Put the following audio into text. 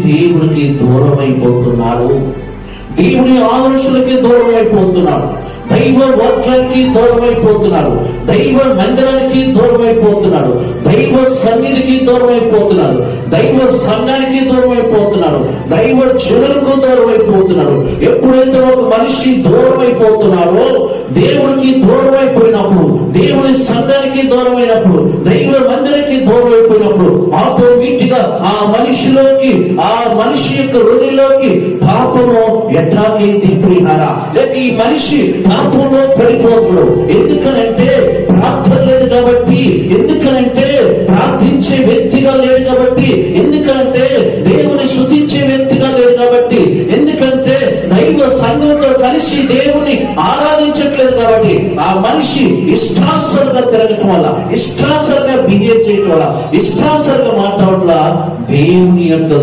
దేవునికి దూరం అయిపోతున్నాడు, దేవుని ఆలోచనకి దూరం అయిపోతున్నాడు, దైవ వాక్యానికి దూరం అయిపోతున్నాడు, దైవ మందిరానికి దూరం అయిపోతున్నాడు, దైవ సన్నిధికి దూరం అయిపోతున్నాడు, దైవ సంఘానికి దూరం అయిపోతున్నాడు, దైవ జనులకు దూరం అయిపోతున్నాడు. ఎప్పుడైతే ఒక మనిషి దూరం అయిపోతున్నాడో, దేవునికి దూరం అయిపోయినప్పుడు, దేవుని సంఘానికి దూరం అయినప్పుడు, దైవ మందిరానికి దూరం అయిపోయినప్పుడు ఆటోమేటిక్ గా ఆ మనిషిలోకి, ఆ మనిషి యొక్క హృదయంలోకి పాపము ఎట్లాగైతే ప్రియారా, లేక ఈ మనిషి పాపంలో పడిపోతున్నాడు. ఎందుకనంటే ప్రార్థన లేదు కాబట్టి, ఎందుకనంటే ప్రార్థించే వ్యక్తిగా లేదు కాబట్టి, ఎందుకంటే దేవుని స్తుతించే వ్యక్తిగా లేదు కాబట్టి, ఎందుకంటే దైవ సంఘంతో కలిసి దేవుని ఆరాధించట్లేదు కాబట్టి, ఆ మనిషి ఇష్టానుసారంగా తిరగటం వల్ల, ఇష్టానుసారంగా బిహేవ్ చేయటం వల్ల, ఇష్టానుసారంగా మాట్లాడటం వల్ల దేవుని యొక్క